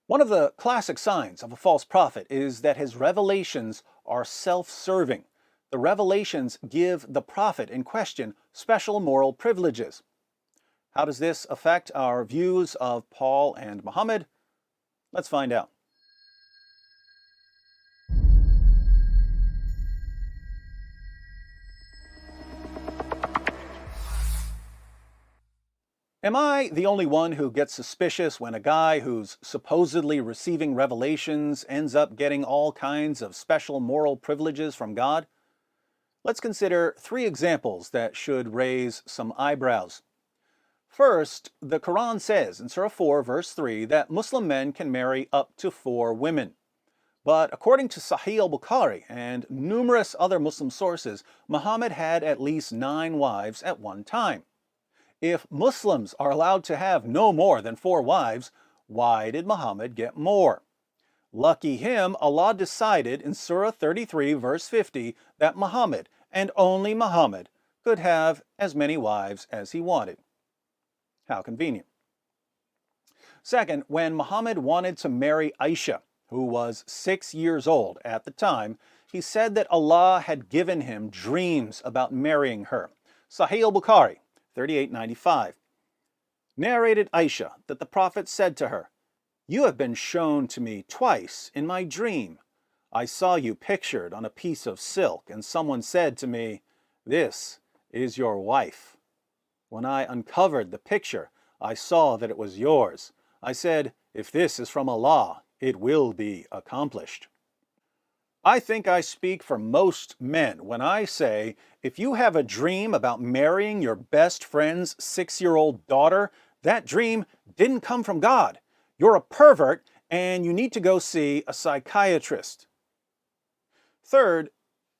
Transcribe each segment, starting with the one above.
One of the classic signs of a false prophet is that his revelations are self-serving. The revelations give the prophet in question special moral privileges. How does this affect our views of Paul and Muhammad? Let's find out. Am I the only one who gets suspicious when a guy who's supposedly receiving revelations ends up getting all kinds of special moral privileges from God? Let's consider three examples that should raise some eyebrows. First, the Quran says in Surah 4, verse 3, that Muslim men can marry up to 4 women. But according to Sahih al-Bukhari and numerous other Muslim sources, Muhammad had at least 9 wives at one time. If Muslims are allowed to have no more than 4 wives, why did Muhammad get more? Lucky him, Allah decided in Surah 33, verse 50, that Muhammad, and only Muhammad, could have as many wives as he wanted. How convenient. Second, when Muhammad wanted to marry Aisha, who was 6 years old at the time, he said that Allah had given him dreams about marrying her. Sahih al-Bukhari, 3895. Narrated Aisha that the Prophet said to her, "You have been shown to me twice in my dream. I saw you pictured on a piece of silk, and someone said to me, 'This is your wife.' When I uncovered the picture, I saw that it was yours. I said, 'If this is from Allah, it will be accomplished.'" I think I speak for most men when I say, if you have a dream about marrying your best friend's 6-year-old daughter, that dream didn't come from God. You're a pervert and you need to go see a psychiatrist. Third,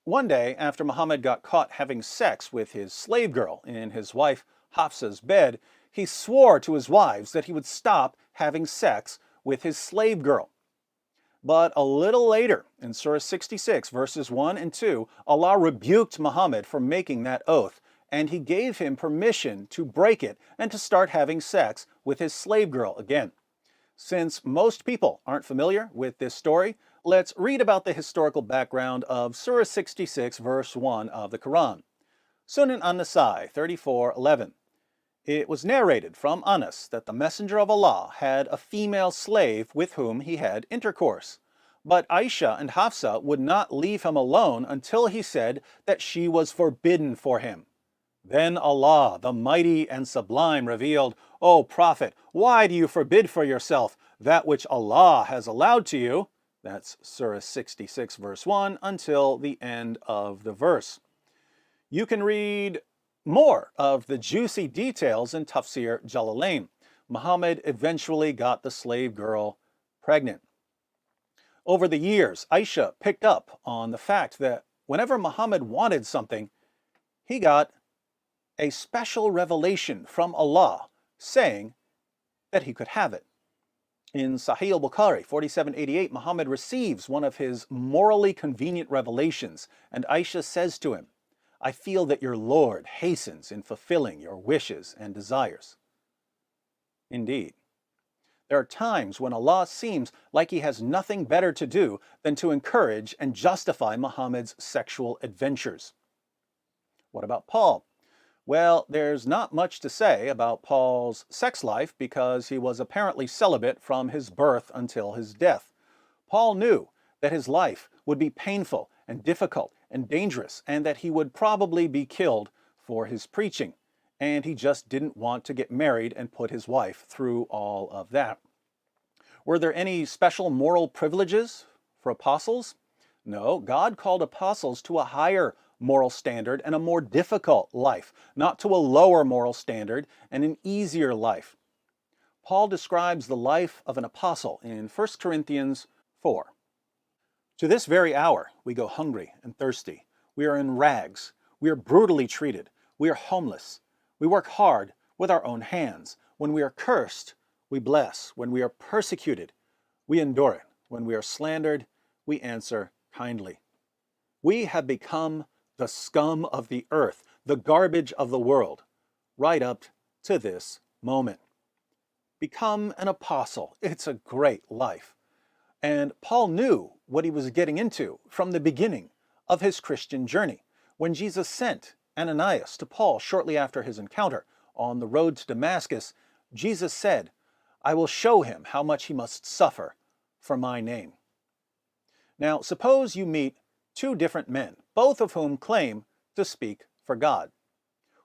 one day after Muhammad got caught having sex with his slave girl in his wife Hafsa's bed, he swore to his wives that he would stop having sex with his slave girl. But a little later, in Surah 66, verses 1 and 2, Allah rebuked Muhammad for making that oath, and he gave him permission to break it and to start having sex with his slave girl again. Since most people aren't familiar with this story, let's read about the historical background of Surah 66, verse 1 of the Quran. Sunan an-Nasai 34:11. It was narrated from Anas that the Messenger of Allah had a female slave with whom he had intercourse. But Aisha and Hafsa would not leave him alone until he said that she was forbidden for him. Then Allah, the Mighty and Sublime, revealed, "O Prophet, why do you forbid for yourself that which Allah has allowed to you?" That's Surah 66, verse 1, until the end of the verse. You can read more of the juicy details in Tafsir Jalalain. Muhammad eventually got the slave girl pregnant. Over the years, Aisha picked up on the fact that whenever Muhammad wanted something, he got a special revelation from Allah saying that he could have it. In Sahih al-Bukhari 4788, Muhammad receives one of his morally convenient revelations, and Aisha says to him, "I feel that your Lord hastens in fulfilling your wishes and desires." Indeed, there are times when Allah seems like he has nothing better to do than to encourage and justify Muhammad's sexual adventures. What about Paul? Well, there's not much to say about Paul's sex life because he was apparently celibate from his birth until his death. Paul knew that his life would be painful and difficult and dangerous, and that he would probably be killed for his preaching, and he just didn't want to get married and put his wife through all of that. Were there any special moral privileges for apostles? No, God called apostles to a higher moral standard and a more difficult life, not to a lower moral standard and an easier life. Paul describes the life of an apostle in 1 Corinthians 4. "To this very hour we go hungry and thirsty. We are in rags. We are brutally treated. We are homeless. We work hard with our own hands. When we are cursed, we bless. When we are persecuted, we endure it. When we are slandered, we answer kindly. We have become the scum of the earth, the garbage of the world, right up to this moment." become an apostle. It's a great life. And Paul knew what he was getting into from the beginning of his Christian journey. When Jesus sent Ananias to Paul shortly after his encounter on the road to Damascus, Jesus said, "I will show him how much he must suffer for my name." Now, suppose you meet two different men, both of whom claim to speak for God.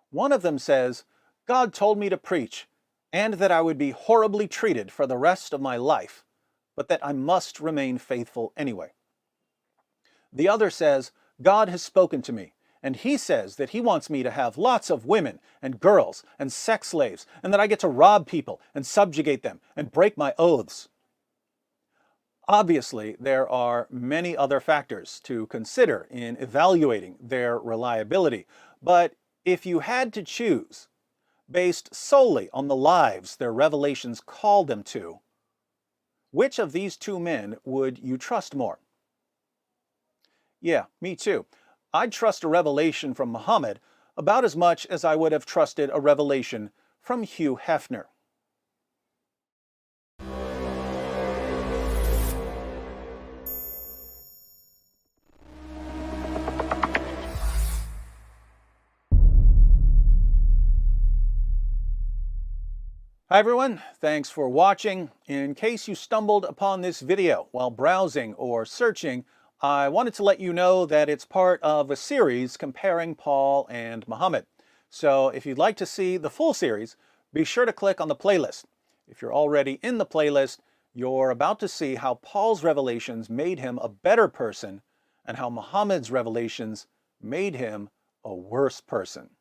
One of them says, "God told me to preach, and that I would be horribly treated for the rest of my life, but that I must remain faithful anyway." The other says, "God has spoken to me, and he says that he wants me to have lots of women and girls and sex slaves, and that I get to rob people and subjugate them and break my oaths." Obviously, there are many other factors to consider in evaluating their reliability, but if you had to choose, based solely on the lives their revelations called them to, which of these two men would you trust more? Yeah, me too. I'd trust a revelation from Muhammad about as much as I would have trusted a revelation from Hugh Hefner. Hi everyone, thanks for watching. In case you stumbled upon this video while browsing or searching, I wanted to let you know that it's part of a series comparing Paul and Muhammad. So if you'd like to see the full series, be sure to click on the playlist. If you're already in the playlist, you're about to see how Paul's revelations made him a better person and how Muhammad's revelations made him a worse person.